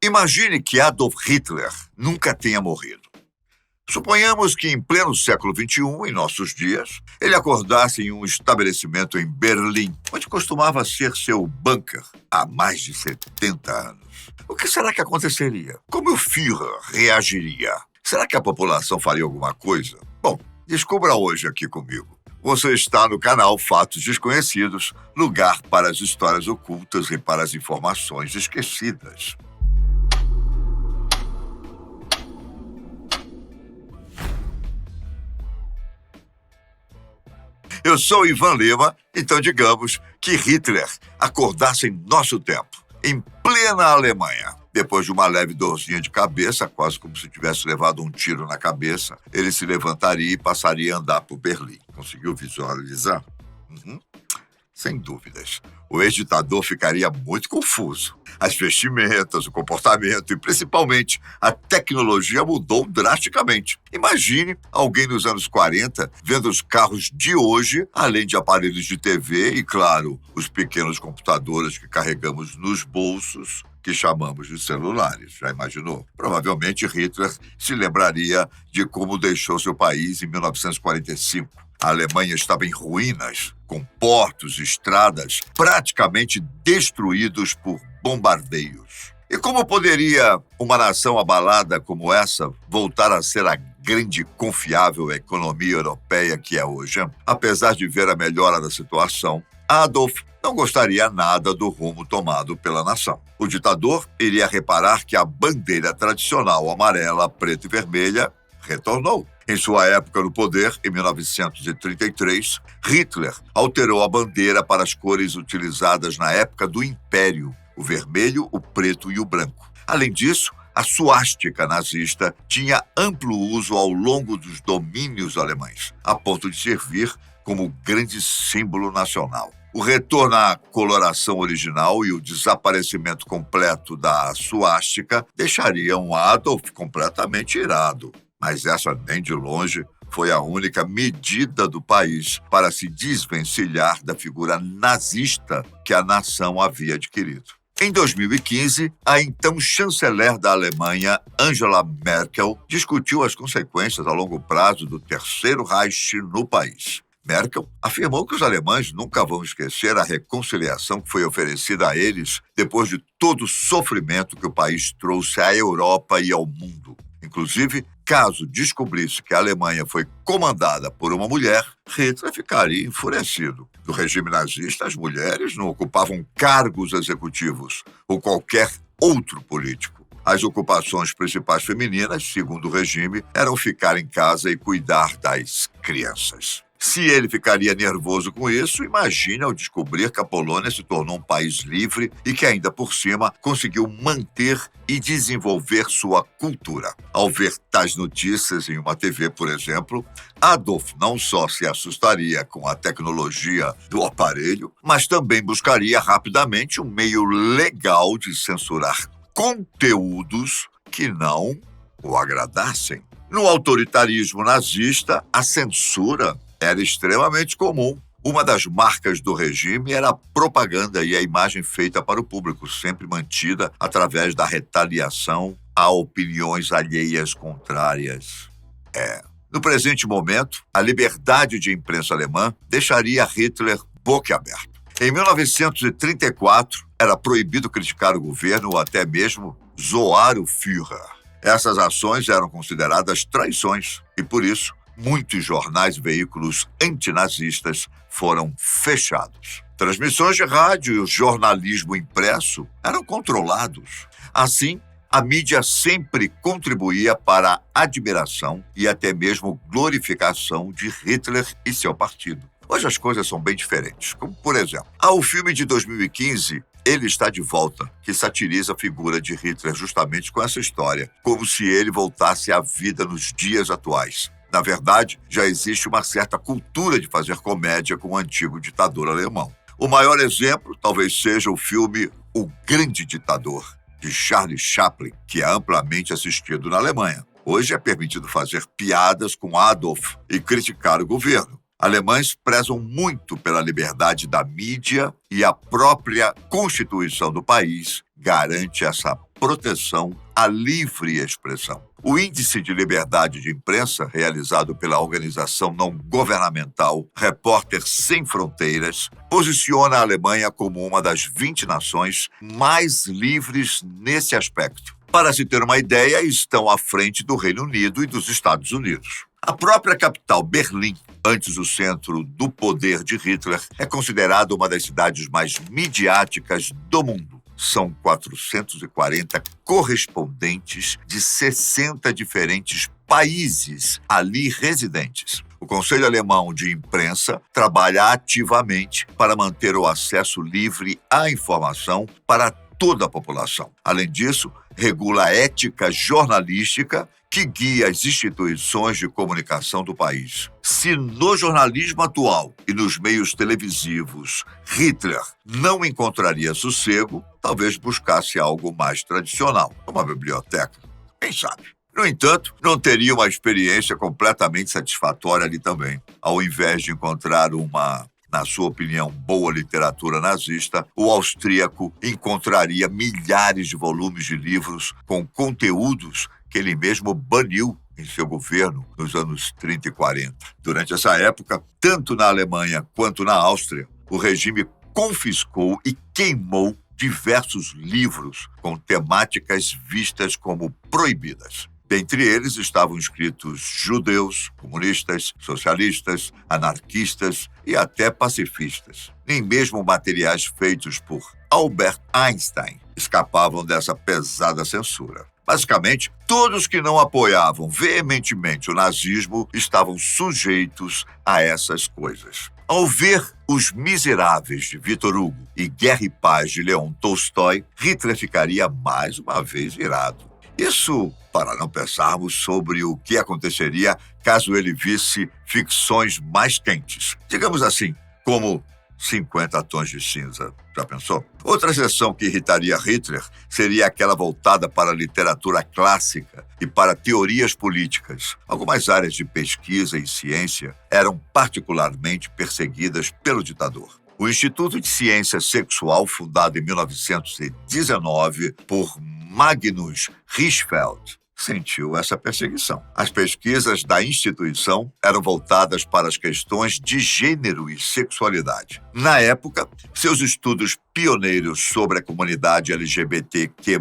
Imagine que Adolf Hitler nunca tenha morrido. Suponhamos que em pleno século XXI, em nossos dias, ele acordasse em um estabelecimento em Berlim, onde costumava ser seu bunker há mais de 70 anos. O que será que aconteceria? Como o Führer reagiria? Será que a população faria alguma coisa? Bom, descubra hoje aqui comigo. Você está no canal Fatos Desconhecidos, lugar para as histórias ocultas e para as informações esquecidas. Eu sou Ivan Lima, então digamos que Hitler acordasse em nosso tempo, em plena Alemanha. Depois de uma leve dorzinha de cabeça, quase como se tivesse levado um tiro na cabeça, ele se levantaria e passaria a andar por Berlim. Conseguiu visualizar? Sem dúvidas. O ex-ditador ficaria muito confuso. As vestimentas, o comportamento e, principalmente, a tecnologia mudou drasticamente. Imagine alguém nos anos 40 vendo os carros de hoje, além de aparelhos de TV e, claro, os pequenos computadores que carregamos nos bolsos, que chamamos de celulares. Já imaginou? Provavelmente Hitler se lembraria de como deixou seu país em 1945. A Alemanha estava em ruínas, com portos e estradas praticamente destruídos por bombardeios. E como poderia uma nação abalada como essa voltar a ser a grande e confiável economia europeia que é hoje? Apesar de ver a melhora da situação, Adolf não gostaria nada do rumo tomado pela nação. O ditador iria reparar que a bandeira tradicional amarela, preta e vermelha retornou. Em sua época no poder, em 1933, Hitler alterou a bandeira para as cores utilizadas na época do Império, o vermelho, o preto e o branco. Além disso, a suástica nazista tinha amplo uso ao longo dos domínios alemães, a ponto de servir como grande símbolo nacional. O retorno à coloração original e o desaparecimento completo da suástica deixariam Adolf completamente irado. Mas essa, nem de longe, foi a única medida do país para se desvencilhar da figura nazista que a nação havia adquirido. Em 2015, a então chanceler da Alemanha, Angela Merkel, discutiu as consequências a longo prazo do Terceiro Reich no país. Merkel afirmou que os alemães nunca vão esquecer a reconciliação que foi oferecida a eles depois de todo o sofrimento que o país trouxe à Europa e ao mundo. Inclusive, caso descobrisse que a Alemanha foi comandada por uma mulher, Hitler ficaria enfurecido. No regime nazista, as mulheres não ocupavam cargos executivos ou qualquer outro político. As ocupações principais femininas, segundo o regime, eram ficar em casa e cuidar das crianças. Se ele ficaria nervoso com isso, imagine ao descobrir que a Polônia se tornou um país livre e que, ainda por cima, conseguiu manter e desenvolver sua cultura. Ao ver tais notícias em uma TV, por exemplo, Adolf não só se assustaria com a tecnologia do aparelho, mas também buscaria rapidamente um meio legal de censurar conteúdos que não o agradassem. No autoritarismo nazista, a censura era extremamente comum. Uma das marcas do regime era a propaganda e a imagem feita para o público, sempre mantida através da retaliação a opiniões alheias contrárias. No presente momento, a liberdade de imprensa alemã deixaria Hitler boquiaberto. Em 1934, era proibido criticar o governo ou até mesmo zoar o Führer. Essas ações eram consideradas traições e, por isso, muitos jornais e veículos antinazistas foram fechados. Transmissões de rádio e o jornalismo impresso eram controlados. Assim, a mídia sempre contribuía para a admiração e até mesmo glorificação de Hitler e seu partido. Hoje as coisas são bem diferentes, como, por exemplo, há o filme de 2015, Ele Está de Volta, que satiriza a figura de Hitler justamente com essa história, como se ele voltasse à vida nos dias atuais. Na verdade, já existe uma certa cultura de fazer comédia com o antigo ditador alemão. O maior exemplo talvez seja o filme O Grande Ditador, de Charlie Chaplin, que é amplamente assistido na Alemanha. Hoje é permitido fazer piadas com Adolf e criticar o governo. Alemães prezam muito pela liberdade da mídia e a própria Constituição do país garante essa proteção à livre expressão. O Índice de Liberdade de Imprensa, realizado pela organização não governamental Repórter Sem Fronteiras, posiciona a Alemanha como uma das 20 nações mais livres nesse aspecto. Para se ter uma ideia, estão à frente do Reino Unido e dos Estados Unidos. A própria capital, Berlim, antes o centro do poder de Hitler, é considerada uma das cidades mais midiáticas do mundo. São 440 correspondentes de 60 diferentes países ali residentes. O Conselho Alemão de Imprensa trabalha ativamente para manter o acesso livre à informação para toda a população. Além disso, regula a ética jornalística que guia as instituições de comunicação do país. Se no jornalismo atual e nos meios televisivos Hitler não encontraria sossego, talvez buscasse algo mais tradicional, uma biblioteca, quem sabe. No entanto, não teria uma experiência completamente satisfatória ali também. Ao invés de encontrar na sua opinião, boa literatura nazista, o austríaco encontraria milhares de volumes de livros com conteúdos que ele mesmo baniu em seu governo nos anos 30 e 40. Durante essa época, tanto na Alemanha quanto na Áustria, o regime confiscou e queimou diversos livros com temáticas vistas como proibidas. Dentre eles estavam escritos judeus, comunistas, socialistas, anarquistas e até pacifistas. Nem mesmo materiais feitos por Albert Einstein escapavam dessa pesada censura. Basicamente, todos que não apoiavam veementemente o nazismo estavam sujeitos a essas coisas. Ao ver Os Miseráveis de Victor Hugo e Guerra e Paz de Leon Tolstói, Hitler ficaria mais uma vez irado. Isso para não pensarmos sobre o que aconteceria caso ele visse ficções mais quentes. Digamos assim, como 50 Tons de Cinza. Já pensou? Outra seção que irritaria Hitler seria aquela voltada para a literatura clássica e para teorias políticas. Algumas áreas de pesquisa e ciência eram particularmente perseguidas pelo ditador. O Instituto de Ciência Sexual, fundado em 1919 por Magnus Hirschfeld, sentiu essa perseguição. As pesquisas da instituição eram voltadas para as questões de gênero e sexualidade. Na época, seus estudos pioneiros sobre a comunidade LGBTQ+,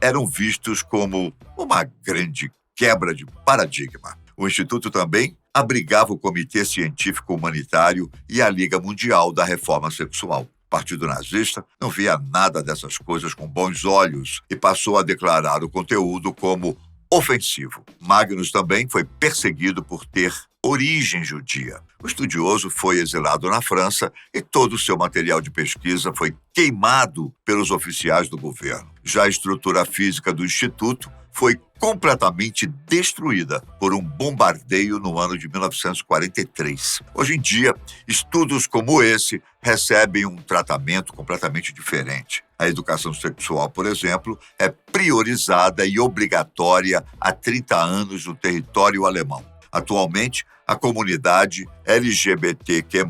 eram vistos como uma grande quebra de paradigma. O Instituto também abrigava o Comitê Científico Humanitário e a Liga Mundial da Reforma Sexual. O Partido Nazista não via nada dessas coisas com bons olhos e passou a declarar o conteúdo como ofensivo. Magnus também foi perseguido por ter origem judia. O estudioso foi exilado na França e todo o seu material de pesquisa foi queimado pelos oficiais do governo. Já a estrutura física do Instituto foi completamente destruída por um bombardeio no ano de 1943. Hoje em dia, estudos como esse recebem um tratamento completamente diferente. A educação sexual, por exemplo, é priorizada e obrigatória há 30 anos no território alemão. Atualmente, a comunidade LGBTQ+,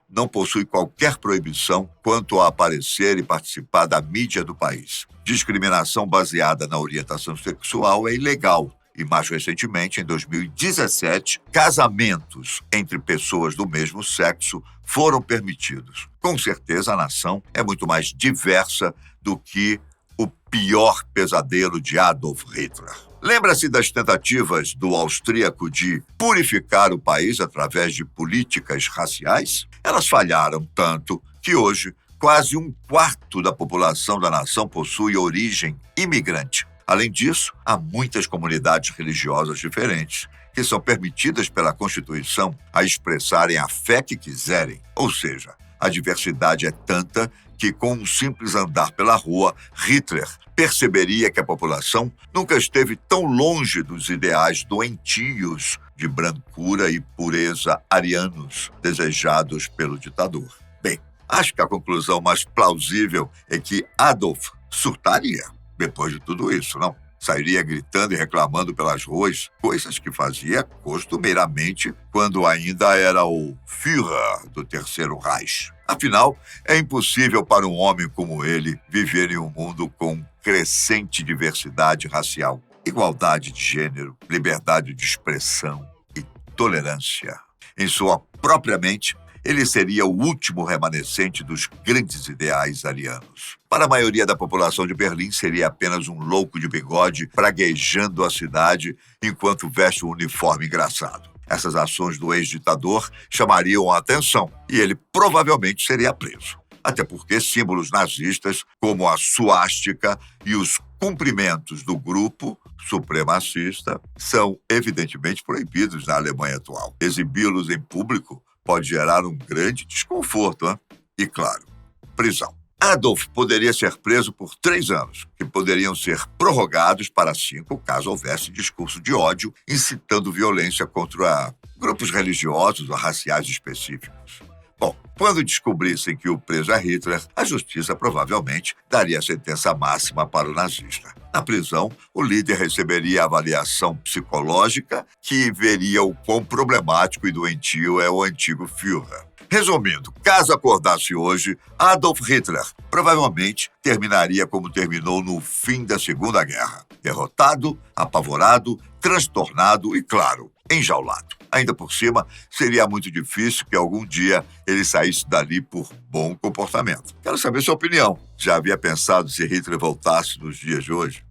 não possui qualquer proibição quanto a aparecer e participar da mídia do país. Discriminação baseada na orientação sexual é ilegal e, mais recentemente, em 2017, casamentos entre pessoas do mesmo sexo foram permitidos. Com certeza, a nação é muito mais diversa do que o pior pesadelo de Adolf Hitler. Lembra-se das tentativas do austríaco de purificar o país através de políticas raciais? Elas falharam tanto que hoje quase um quarto da população da nação possui origem imigrante. Além disso, há muitas comunidades religiosas diferentes que são permitidas pela Constituição a expressarem a fé que quiserem. Ou seja, a diversidade é tanta que, com um simples andar pela rua, Hitler perceberia que a população nunca esteve tão longe dos ideais doentios de brancura e pureza arianos desejados pelo ditador. Bem, acho que a conclusão mais plausível é que Adolf surtaria depois de tudo isso, não? Sairia gritando e reclamando pelas ruas, coisas que fazia costumeiramente quando ainda era o Führer do Terceiro Reich. Afinal, é impossível para um homem como ele viver em um mundo com crescente diversidade racial, igualdade de gênero, liberdade de expressão e tolerância. Em sua própria mente, ele seria o último remanescente dos grandes ideais arianos. Para a maioria da população de Berlim, seria apenas um louco de bigode praguejando a cidade enquanto veste um uniforme engraçado. Essas ações do ex-ditador chamariam a atenção e ele provavelmente seria preso. Até porque símbolos nazistas, como a suástica e os cumprimentos do grupo supremacista, são evidentemente proibidos na Alemanha atual. Exibi-los em público pode gerar um grande desconforto, hein? E, claro, prisão. Adolf poderia ser preso por 3 anos, que poderiam ser prorrogados para 5 caso houvesse discurso de ódio incitando violência contra grupos religiosos ou raciais específicos. Bom, quando descobrissem que o preso é Hitler, a justiça provavelmente daria a sentença máxima para o nazista. Na prisão, o líder receberia a avaliação psicológica que veria o quão problemático e doentio é o antigo Führer. Resumindo, caso acordasse hoje, Adolf Hitler provavelmente terminaria como terminou no fim da Segunda Guerra. Derrotado, apavorado, transtornado e, claro, enjaulado. Ainda por cima, seria muito difícil que algum dia ele saísse dali por bom comportamento. Quero saber sua opinião. Já havia pensado se Hitler voltasse nos dias de hoje?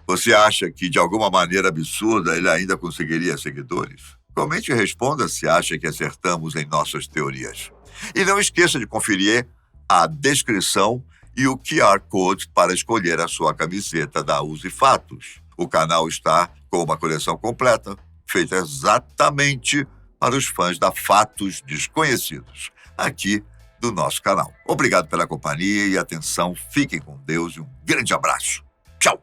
Você acha que, de alguma maneira absurda, ele ainda conseguiria seguidores? Comente e responda se acha que acertamos em nossas teorias. E não esqueça de conferir a descrição e o QR Code para escolher a sua camiseta da Use Fatos. O canal está com uma coleção completa, feita exatamente para os fãs da Fatos Desconhecidos, aqui do nosso canal. Obrigado pela companhia e atenção, fiquem com Deus e um grande abraço. Tchau!